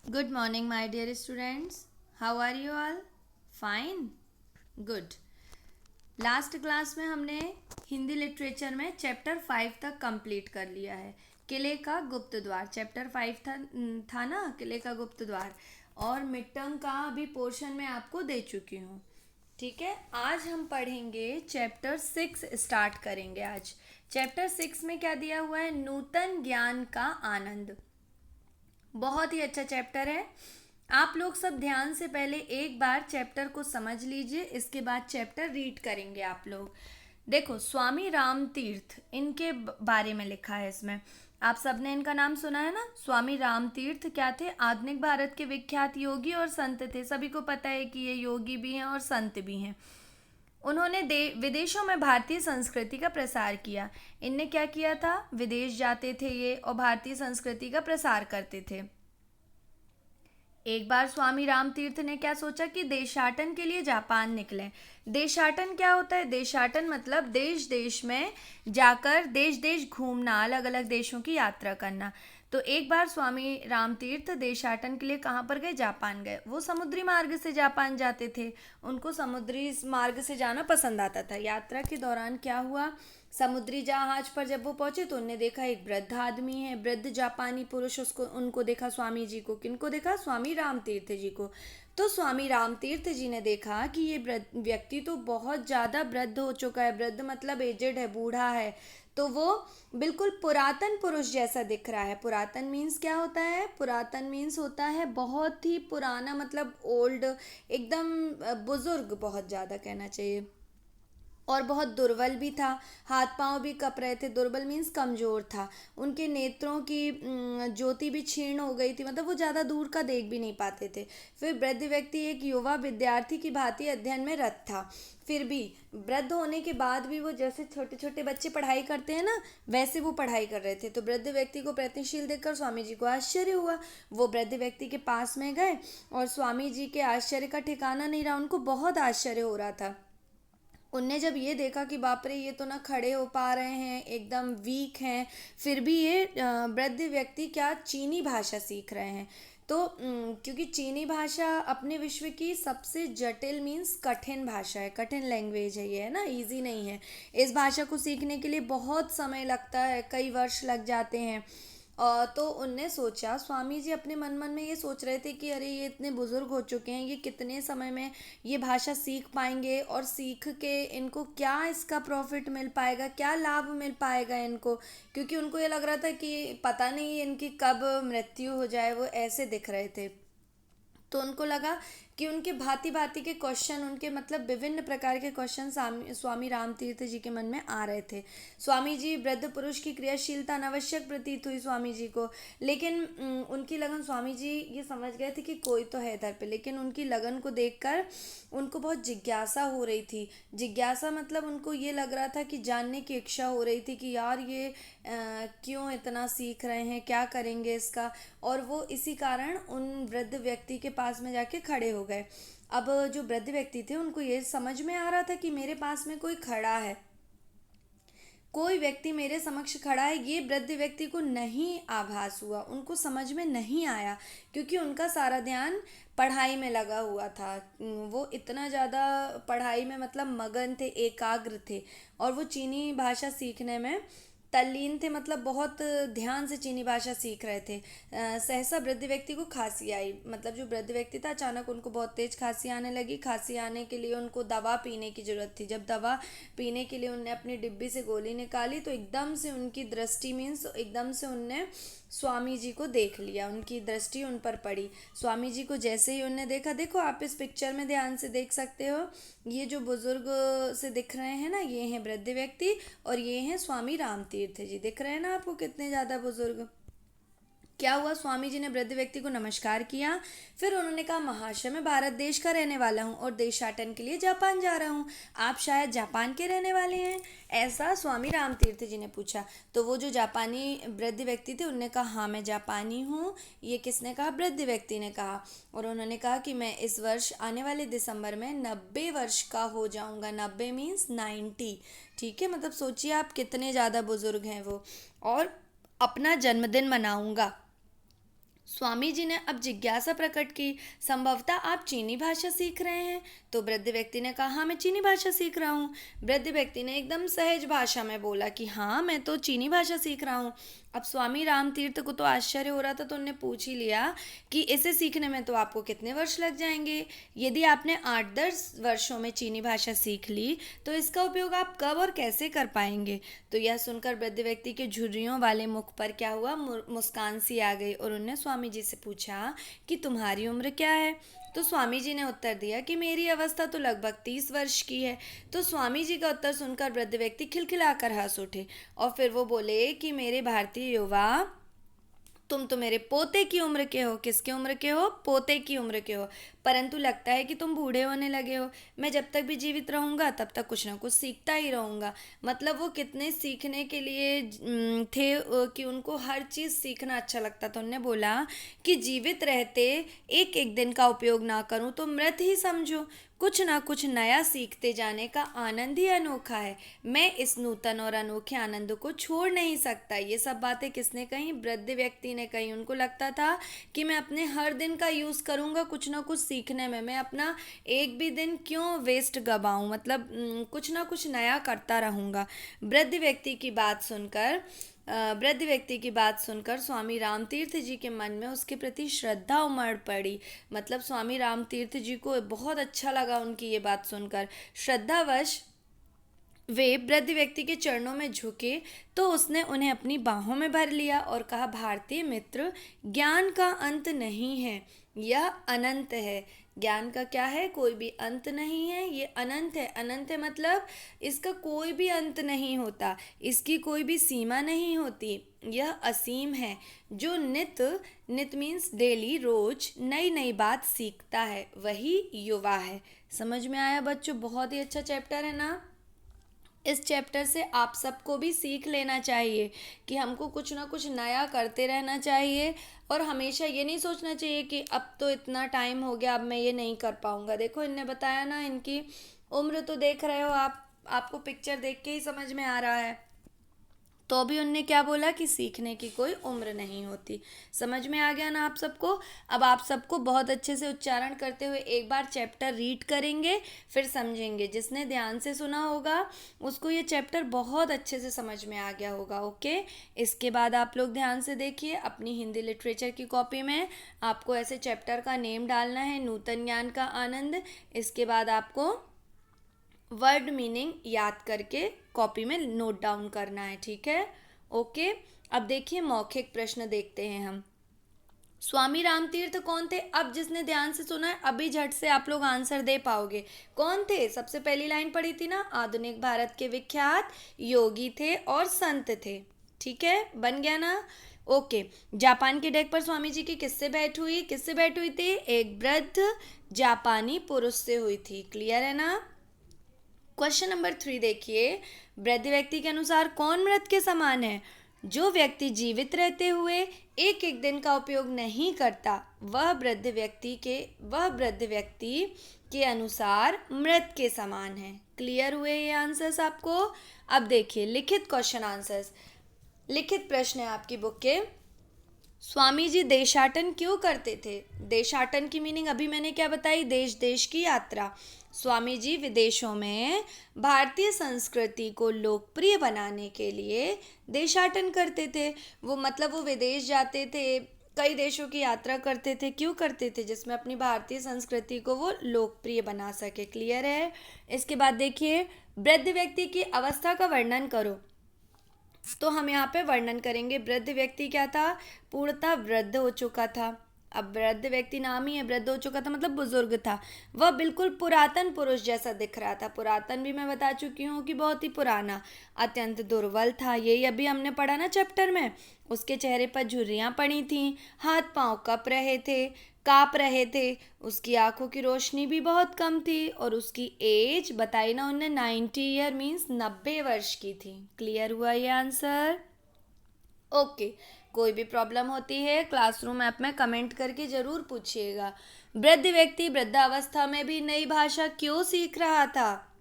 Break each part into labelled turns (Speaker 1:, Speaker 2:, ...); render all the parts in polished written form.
Speaker 1: Good morning, my dear students. How are you all? Fine? Good. Last class में हमने Hindi literature में chapter 5 तक complete कर लिया है। किले का गुप्त द्वार चैप्टर 5 था ना, किले का गुप्त द्वार। और मिड टर्म का अभी पोर्शन में आपको दे चुकी हूँ। ठीक है, आज हम पढ़ेंगे चैप्टर 6 स्टार्ट करेंगे आज। चैप्टर 6 में क्या दिया हुआ है? नूतन ज्ञान का आनंद। बहुत ही अच्छा चैप्टर है। आप लोग सब ध्यान से पहले एक बार चैप्टर को समझ लीजिए, इसके बाद चैप्टर रीड करेंगे आप लोग। देखो, स्वामी राम तीर्थ इनके बारे में लिखा है इसमें। आप सबने इनका नाम सुना है ना। स्वामी राम तीर्थ क्या थे? आधुनिक भारत के विख्यात योगी और संत थे। सभी को पता है कि ये योगी भी हैं और संत भी हैं। उन्होंने विदेशों में भारतीय संस्कृति का प्रसार किया। इनने क्या किया था? विदेश जाते थे ये और भारतीय संस्कृति का प्रसार करते थे। एक बार स्वामी राम तीर्थ ने क्या सोचा कि देशाटन के लिए जापान निकले। देशाटन क्या होता है? देशाटन मतलब देश देश में जाकर देश देश घूमना, अलग अलग देशों की यात्रा करना। तो एक बार स्वामी राम तीर्थ देशाटन के लिए कहाँ पर गए? जापान गए। वो समुद्री मार्ग से जापान जाते थे। उनको समुद्री मार्ग से जाना पसंद आता था। यात्रा के दौरान क्या हुआ? समुद्री जहाज पर जब वो पहुंचे तो उनने देखा एक वृद्ध आदमी है, वृद्ध जापानी पुरुष। उसको उनको देखा, स्वामी जी को। किनको देखा? स्वामी राम तीर्थ जी को। तो स्वामी राम तीर्थ जी ने देखा कि ये व्यक्ति तो बहुत ज़्यादा वृद्ध हो चुका है। वृद्ध मतलब एजेड है, बूढ़ा है। तो वो बिल्कुल पुरातन पुरुष जैसा दिख रहा है। पुरातन मीन्स क्या होता है? पुरातन मीन्स होता है बहुत ही पुराना, मतलब ओल्ड, एकदम बुजुर्ग, बहुत ज़्यादा कहना चाहिए। और बहुत दुर्बल भी था। हाथ पांव भी कँप रहे थे। दुर्बल मीन्स कमज़ोर था। उनके नेत्रों की ज्योति भी क्षीण हो गई थी, मतलब वो ज़्यादा दूर का देख भी नहीं पाते थे। फिर वृद्ध व्यक्ति एक युवा विद्यार्थी की भांति अध्ययन में रत था। फिर भी वृद्ध होने के बाद भी वो जैसे छोटे छोटे बच्चे पढ़ाई करते हैं ना, वैसे वो पढ़ाई कर रहे थे। तो वृद्ध व्यक्ति को प्रयत्नशील देखकर स्वामी जी को आश्चर्य हुआ। वो वृद्ध व्यक्ति के पास में गए और स्वामी जी के आश्चर्य का ठिकाना नहीं रहा। उनको बहुत आश्चर्य हो रहा था। उनने जब ये देखा कि बाप रे, ये तो ना खड़े हो पा रहे हैं, एकदम वीक हैं, फिर भी ये वृद्ध व्यक्ति क्या चीनी भाषा सीख रहे हैं। तो क्योंकि चीनी भाषा अपने विश्व की सबसे जटिल मीन्स कठिन भाषा है, कठिन लैंग्वेज है ये, है ना, इजी नहीं है। इस भाषा को सीखने के लिए बहुत समय लगता है, कई वर्ष लग जाते हैं। तो उनने सोचा, स्वामी जी अपने मन मन में ये सोच रहे थे कि अरे, ये इतने बुज़ुर्ग हो चुके हैं, ये कितने समय में ये भाषा सीख पाएंगे, और सीख के इनको क्या इसका प्रॉफिट मिल पाएगा, क्या लाभ मिल पाएगा इनको। क्योंकि उनको ये लग रहा था कि पता नहीं इनकी कब मृत्यु हो जाए, वो ऐसे दिख रहे थे। तो उनको लगा कि उनके भांति भांति के क्वेश्चन, उनके मतलब विभिन्न प्रकार के क्वेश्चन स्वामी राम तीर्थ जी के मन में आ रहे थे। स्वामी जी वृद्ध पुरुष की क्रियाशीलता अनावश्यक प्रतीत हुई स्वामी जी को। लेकिन उनकी लगन, स्वामी जी ये समझ गए थे कि कोई तो है इधर पे, लेकिन उनकी लगन को देखकर उनको बहुत जिज्ञासा हो रही थी। जिज्ञासा मतलब उनको ये लग रहा था कि जानने की इच्छा हो रही थी कि यार ये क्यों इतना सीख रहे हैं, क्या करेंगे इसका। और वो इसी कारण उन वृद्ध व्यक्ति के पास में जाके खड़े हो गए। अब जो वृद्ध व्यक्ति थे उनको ये समझ में आ रहा था कि मेरे पास में कोई खड़ा है, कोई व्यक्ति मेरे समक्ष खड़ा है। ये वृद्ध व्यक्ति को नहीं आभास हुआ, उनको समझ में नहीं आया, क्योंकि उनका सारा ध्यान पढ़ाई में लगा हुआ था। वो इतना ज़्यादा पढ़ाई में मतलब मगन थे, एकाग्र थे, और वो चीनी भाषा सीखने में तल्लीन थे, मतलब बहुत ध्यान से चीनी भाषा सीख रहे थे। सहसा वृद्ध व्यक्ति को खांसी आई। मतलब जो वृद्ध व्यक्ति था, अचानक उनको बहुत तेज खांसी आने लगी। खांसी आने के लिए उनको दवा पीने की ज़रूरत थी। जब दवा पीने के लिए उनने अपनी डिब्बी से गोली निकाली तो एकदम से उनकी दृष्टि मीन्स एकदम से उनने स्वामी जी को देख लिया, उनकी दृष्टि उन पर पड़ी। स्वामी जी को जैसे ही उनने देखा, देखो आप इस पिक्चर में ध्यान से देख सकते हो, ये जो बुजुर्ग से दिख रहे हैं ना, ये हैं वृद्ध व्यक्ति, और ये हैं स्वामी राम तीर्थ जी। दिख रहे हैं ना आपको कितने ज़्यादा बुजुर्ग। क्या हुआ? स्वामी जी ने वृद्ध व्यक्ति को नमस्कार किया। फिर उन्होंने कहा, महाशय मैं भारत देश का रहने वाला हूँ और देशाटन के लिए जापान जा रहा हूँ। आप शायद जापान के रहने वाले हैं, ऐसा स्वामी राम तीर्थ जी ने पूछा। तो वो जो जापानी वृद्ध व्यक्ति थे उनने कहा, हाँ मैं जापानी हूँ। ये किसने कहा? वृद्ध व्यक्ति ने कहा। और उन्होंने कहा कि मैं इस वर्ष आने वाले दिसंबर में 90 वर्ष का हो जाऊँगा। 90 मीन्स 90, ठीक है, मतलब सोचिए आप कितने ज़्यादा बुजुर्ग हैं वो। और अपना जन्मदिन मनाऊंगा। स्वामी जी ने अब जिज्ञासा प्रकट की, संभवतः आप चीनी भाषा सीख रहे हैं? तो वृद्ध व्यक्ति ने कहा, हाँ मैं चीनी भाषा सीख रहा हूँ। वृद्ध व्यक्ति ने एकदम सहज भाषा में बोला कि हाँ मैं तो चीनी भाषा सीख रहा हूँ। अब स्वामी राम तीर्थ को तो आश्चर्य हो रहा था, तो उन्होंने पूछ ही लिया कि इसे सीखने में तो आपको कितने वर्ष लग जाएंगे? यदि आपने 8-10 वर्षों में चीनी भाषा सीख ली तो इसका उपयोग आप कब और कैसे कर पाएंगे? तो यह सुनकर वृद्ध व्यक्ति के झुर्रियों वाले मुख पर क्या हुआ, मुस्कान सी आ गई और उन्होंने स्वामी जी से पूछा कि तुम्हारी उम्र क्या है? तो स्वामी जी ने उत्तर दिया कि मेरी अवस्था तो लगभग 30 वर्ष की है। तो स्वामी जी का उत्तर सुनकर वृद्ध व्यक्ति खिलखिलाकर हंस उठे और फिर वो बोले कि मेरे भारतीय युवा, तुम तो मेरे पोते की उम्र के हो। किसके उम्र के हो? पोते की उम्र के हो। परंतु लगता है कि तुम बूढ़े होने लगे हो। मैं जब तक भी जीवित रहूँगा तब तक कुछ ना कुछ सीखता ही रहूँगा। मतलब वो कितने सीखने के लिए थे कि उनको हर चीज़ सीखना अच्छा लगता था। उन्होंने बोला कि जीवित रहते एक एक दिन का उपयोग ना करूँ तो मृत ही समझो। कुछ ना कुछ नया सीखते जाने का आनंद ही अनोखा है। मैं इस नूतन और अनोखे आनंद को छोड़ नहीं सकता। ये सब बातें किसने कही? वृद्ध व्यक्ति ने कही। उनको लगता था कि मैं अपने हर दिन का यूज़ करूँगा कुछ ना कुछ सीखने में। मैं अपना एक भी दिन क्यों वेस्ट गवाऊँ? मतलब कुछ ना कुछ नया करता रहूँगा। वृद्ध व्यक्ति की बात सुनकर स्वामी रामतीर्थ जी के मन में उसके प्रति श्रद्धा उमड़ पड़ी। मतलब स्वामी रामतीर्थ जी को बहुत अच्छा लगा उनकी ये बात सुनकर। श्रद्धावश वे वृद्ध व्यक्ति के चरणों में झुके तो उसने उन्हें अपनी बाहों में भर लिया और कहा, भारतीय मित्र, ज्ञान का अंत नहीं है, यह अनंत है। ज्ञान का क्या है? कोई भी अंत नहीं है, ये अनंत है। अनंत है मतलब इसका कोई भी अंत नहीं होता, इसकी कोई भी सीमा नहीं होती, यह असीम है। जो नित मीन्स डेली, रोज नई नई बात सीखता है वही युवा है। समझ में आया बच्चों? बहुत ही अच्छा चैप्टर है ना। इस चैप्टर से आप सबको भी सीख लेना चाहिए कि हमको कुछ ना कुछ नया करते रहना चाहिए और हमेशा ये नहीं सोचना चाहिए कि अब तो इतना टाइम हो गया, अब मैं ये नहीं कर पाऊँगा। देखो इनने बताया ना, इनकी उम्र तो देख रहे हो आप, आपको पिक्चर देख के ही समझ में आ रहा है। तो भी उनने क्या बोला कि सीखने की कोई उम्र नहीं होती। समझ में आ गया ना आप सबको? अब आप सबको बहुत अच्छे से उच्चारण करते हुए एक बार चैप्टर रीड करेंगे, फिर समझेंगे। जिसने ध्यान से सुना होगा उसको ये चैप्टर बहुत अच्छे से समझ में आ गया होगा। ओके, इसके बाद आप लोग ध्यान से देखिए, अपनी हिंदी लिटरेचर की कॉपी में आपको ऐसे चैप्टर का नेम डालना है, नूतन ज्ञान का आनंद। इसके बाद आपको वर्ड मीनिंग याद करके कॉपी में नोट डाउन करना है, ठीक है? ओके, अब देखिए मौखिक प्रश्न देखते हैं हम। स्वामी रामतीर्थ कौन थे? अब जिसने ध्यान से सुना है अभी झट से आप लोग आंसर दे पाओगे। कौन थे? सबसे पहली लाइन पढ़ी थी ना, आधुनिक भारत के विख्यात योगी थे और संत थे। ठीक है, बन गया ना? ओके, जापान के डेक पर स्वामी जी की किससे भेंट हुई? किससे भेंट हुई थी? एक वृद्ध जापानी पुरुष से हुई थी। क्लियर है ना? क्वेश्चन नंबर 3 देखिए, वृद्ध व्यक्ति के अनुसार कौन मृत के समान है? जो व्यक्ति जीवित रहते हुए एक एक दिन का उपयोग नहीं करता वह वृद्ध व्यक्ति के अनुसार मृत के समान है। क्लियर हुए ये आंसर्स आपको? अब देखिए लिखित क्वेश्चन आंसर्स, लिखित प्रश्न है आपकी बुक के। स्वामी जी देशाटन क्यों करते थे? देशाटन की मीनिंग अभी मैंने क्या बताई? देश देश की यात्रा। स्वामी जी विदेशों में भारतीय संस्कृति को लोकप्रिय बनाने के लिए देशाटन करते थे। वो विदेश जाते थे, कई देशों की यात्रा करते थे। क्यों करते थे? जिसमें अपनी भारतीय संस्कृति को वो लोकप्रिय बना सके। क्लियर है? इसके बाद देखिए, वृद्ध व्यक्ति की अवस्था का वर्णन करो। तो हम यहाँ पे वर्णन करेंगे। वृद्ध व्यक्ति क्या था? पूर्णतः वृद्ध हो चुका था। अब वृद्ध व्यक्ति नाम ही है, वृद्ध हो चुका था मतलब बुजुर्ग था। वह बिल्कुल पुरातन पुरुष जैसा दिख रहा था। पुरातन भी मैं बता चुकी हूँ कि बहुत ही पुराना। अत्यंत दुर्बल था, यही अभी हमने पढ़ा ना चैप्टर में। उसके चेहरे पर झुर्रियाँ पड़ी थीं, हाथ पांव काँप रहे थे। उसकी आंखों की रोशनी भी बहुत कम थी और उसकी एज बताई ना उन्हें 90 ईयर मीन्स 90 वर्ष की थी। क्लियर हुआ ये आंसर? ओके, कोई भी प्रॉब्लम होती है क्लासरूम ऐप में कमेंट करके ज़रूर पूछिएगा। वृद्ध व्यक्ति वृद्धावस्था में भी नई भाषा क्यों सीख रहा था?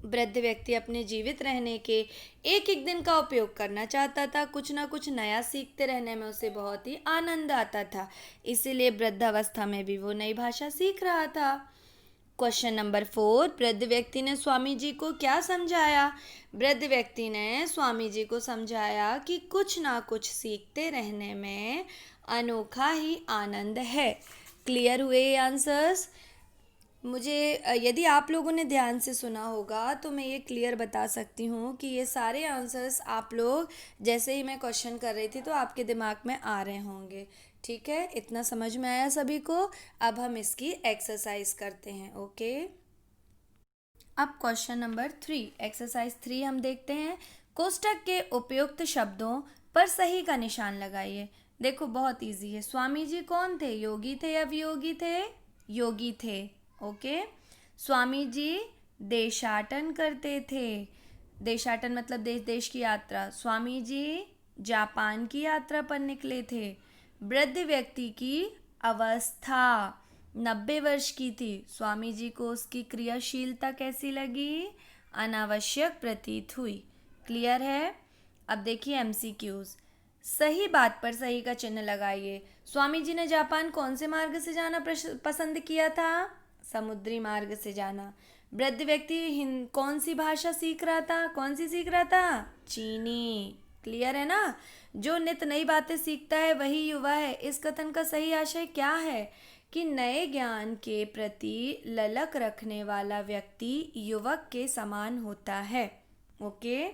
Speaker 1: वृद्ध व्यक्ति अपने जीवित रहने के एक एक दिन का उपयोग करना चाहता था। कुछ ना कुछ नया सीखते रहने में उसे बहुत ही आनंद आता था, इसीलिए वृद्धावस्था में भी वो नई भाषा सीख रहा था। क्वेश्चन नंबर 4, वृद्ध व्यक्ति ने स्वामी जी को क्या समझाया? वृद्ध व्यक्ति ने स्वामी जी को समझाया कि कुछ ना कुछ सीखते रहने में अनोखा ही आनंद है। क्लियर हुए ये आंसर्स? मुझे यदि आप लोगों ने ध्यान से सुना होगा तो मैं ये क्लियर बता सकती हूँ कि ये सारे आंसर्स आप लोग जैसे ही मैं क्वेश्चन कर रही थी तो आपके दिमाग में आ रहे होंगे। ठीक है, इतना समझ में आया सभी को? अब हम इसकी एक्सरसाइज करते हैं। ओके, अब क्वेश्चन नंबर 3, एक्सरसाइज 3 हम देखते हैं। कोष्टक के उपयुक्त शब्दों पर सही का निशान लगाइए। देखो बहुत इजी है। स्वामी जी कौन थे? योगी थे या वियोगी थे? योगी थे। ओके, स्वामी जी देशाटन करते थे। देशाटन मतलब देश देश की यात्रा। स्वामी जी जापान की यात्रा पर निकले थे। वृद्ध व्यक्ति की अवस्था 90 वर्ष की थी। स्वामी जी को उसकी क्रियाशीलता कैसी लगी? अनावश्यक प्रतीत हुई। क्लियर है? अब देखिए एमसीक्यूज। सही बात पर सही का चिन्ह लगाइए। स्वामी जी ने जापान कौन से मार्ग से जाना पसंद किया था? समुद्री मार्ग से जाना। वृद्ध व्यक्ति कौन सी भाषा सीख रहा था? कौन सी सीख रहा था? चीनी। क्लियर है ना? जो नित नई बातें सीखता है वही युवा है। इस कथन का सही आशय क्या है? कि नए ज्ञान के प्रति ललक रखने वाला व्यक्ति युवक के समान होता है। ओके,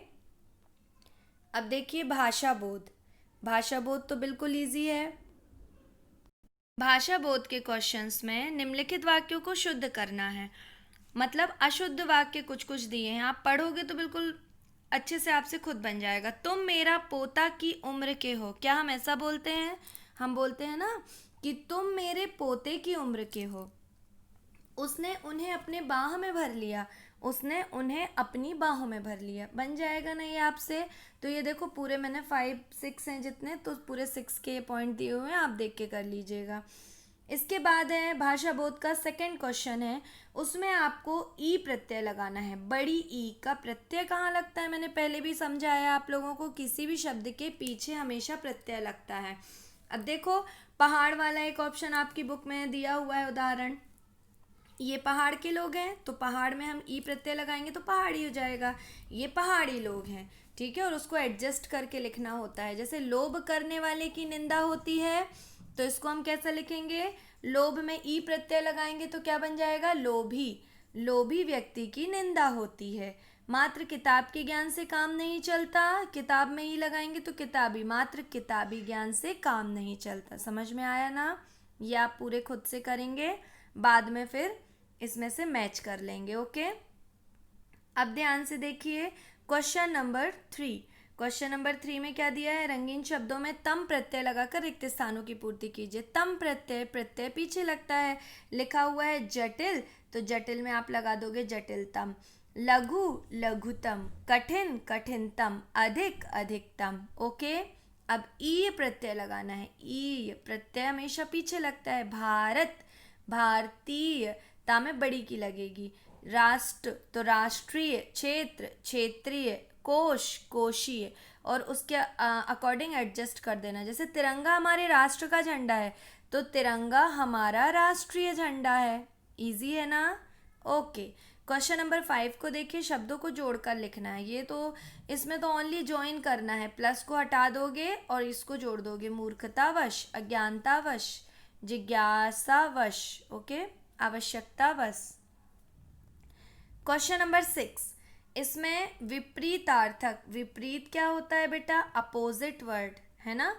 Speaker 1: अब देखिए भाषा बोध। भाषा बोध तो बिल्कुल इजी है। भाषा बोध के क्वेश्चंस में निम्नलिखित वाक्यों को शुद्ध करना है। मतलब अशुद्ध वाक्य कुछ कुछ दिए हैं, आप पढ़ोगे तो बिल्कुल अच्छे से आपसे खुद बन जाएगा। तुम मेरा पोता की उम्र के हो। क्या हम ऐसा बोलते हैं? हम बोलते हैं ना कि तुम मेरे पोते की उम्र के हो। उसने उन्हें अपने बाह में भर लिया। उसने उन्हें अपनी बाहों में भर लिया। बन जाएगा ना ये आपसे? तो ये देखो पूरे मैंने 5 6 हैं जितने, तो पूरे 6 के पॉइंट दिए हुए हैं, आप देख के कर लीजिएगा। इसके बाद है भाषा बोध का सेकंड क्वेश्चन है। उसमें आपको ई प्रत्यय लगाना है। बड़ी ई का प्रत्यय कहाँ लगता है? मैंने पहले भी समझाया आप लोगों को, किसी भी शब्द के पीछे हमेशा प्रत्यय लगता है। अब देखो पहाड़ वाला एक ऑप्शन आपकी बुक में दिया हुआ है उदाहरण। ये पहाड़ के लोग हैं तो पहाड़ में हम ई प्रत्यय लगाएंगे तो पहाड़ी हो जाएगा। ये पहाड़ी लोग हैं, ठीक है, और उसको एडजस्ट करके लिखना होता है। जैसे लोभ करने वाले की निंदा होती है तो इसको हम कैसा लिखेंगे? लोभ में ई प्रत्यय लगाएंगे तो क्या बन जाएगा? लोभी। लोभी व्यक्ति की निंदा होती है। मात्र किताब के ज्ञान से काम नहीं चलता। किताब में ई लगाएंगे तो किताबी। मात्र किताबी ज्ञान से काम नहीं चलता। समझ में आया ना? ये आप पूरे खुद से करेंगे, बाद में फिर इसमें से मैच कर लेंगे। ओके, अब ध्यान से देखिए क्वेश्चन नंबर 3। क्वेश्चन नंबर 3 में क्या दिया है? रंगीन शब्दों में तम प्रत्यय लगाकर रिक्त स्थानों की पूर्ति कीजिए। तम प्रत्यय, प्रत्यय पीछे लगता है। लिखा हुआ है जटिल, तो जटिल में आप लगा दोगे जटिलतम। लघु लघुतम। कठिन कठिनतम। अधिक अधिकतम। ओके, अब ई प्रत्यय लगाना है। ई प्रत्यय हमेशा पीछे लगता है। भारत भारतीय, ता में बड़ी की लगेगी। राष्ट्र तो राष्ट्रीय। क्षेत्र क्षेत्रीय। कोश कोशीय, और उसके अकॉर्डिंग एडजस्ट कर देना। जैसे तिरंगा हमारे राष्ट्र का झंडा है तो तिरंगा हमारा राष्ट्रीय झंडा है। इजी है ना? ओके, क्वेश्चन नंबर 5 को देखिए। शब्दों को जोड़कर लिखना है। ये तो इसमें तो ओनली ज्वाइन करना है। प्लस को हटा दोगे और इसको जोड़ दोगे। मूर्खतावश, अज्ञानतावश, जिज्ञासावश, ओके, आवश्यकतावश। क्वेश्चन नंबर 6, इसमें विपरीतार्थक। विपरीत क्या होता है बेटा? अपोजिट वर्ड है ना।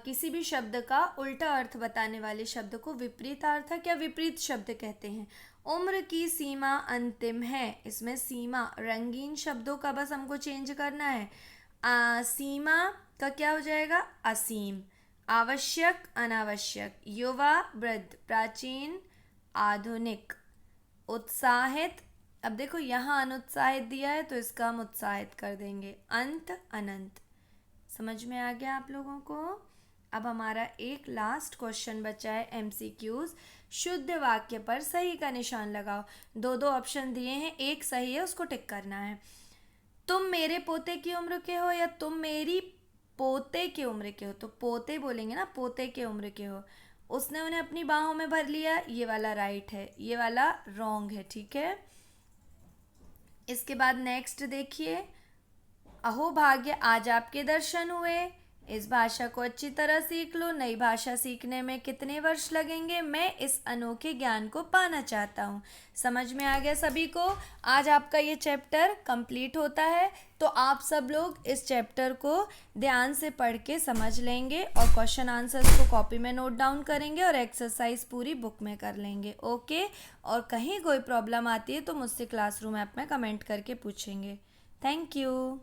Speaker 1: किसी भी शब्द का उल्टा अर्थ बताने वाले शब्द को विपरीतार्थक या विपरीत शब्द कहते हैं। उम्र की सीमा अंतिम है। इसमें सीमा रंगीन शब्दों का बस हमको चेंज करना है। सीमा का क्या हो जाएगा? असीम। आवश्यक अनावश्यक। युवा वृद्ध। प्राचीन आधुनिक। उत्साहित, अब देखो यहाँ अनुत्साहित दिया है तो इसका हम उत्साहित कर देंगे। अंत अनंत। समझ में आ गया आप लोगों को? अब हमारा एक लास्ट क्वेश्चन बचा है एमसीक्यूज। शुद्ध वाक्य पर सही का निशान लगाओ। दो दो ऑप्शन दिए हैं, एक सही है, उसको टिक करना है। तुम मेरे पोते की उम्र के हो या तुम मेरी पोते की उम्र के हो। तो पोते बोलेंगे ना, पोते की उम्र के हो। उसने उन्हें अपनी बाहों में भर लिया, ये वाला राइट है, ये वाला रॉन्ग है, ठीक है। इसके बाद नेक्स्ट देखिए, अहो भाग्य आज आपके दर्शन हुए। इस भाषा को अच्छी तरह सीख लो। नई भाषा सीखने में कितने वर्ष लगेंगे? मैं इस अनोखे ज्ञान को पाना चाहता हूँ। समझ में आ गया सभी को? आज आपका ये चैप्टर कंप्लीट होता है, तो आप सब लोग इस चैप्टर को ध्यान से पढ़ के समझ लेंगे और क्वेश्चन आंसर्स को कॉपी में नोट डाउन करेंगे और एक्सरसाइज पूरी बुक में कर लेंगे। ओके, और कहीं कोई प्रॉब्लम आती है तो मुझसे क्लासरूम ऐप में कमेंट करके पूछेंगे। Thank you.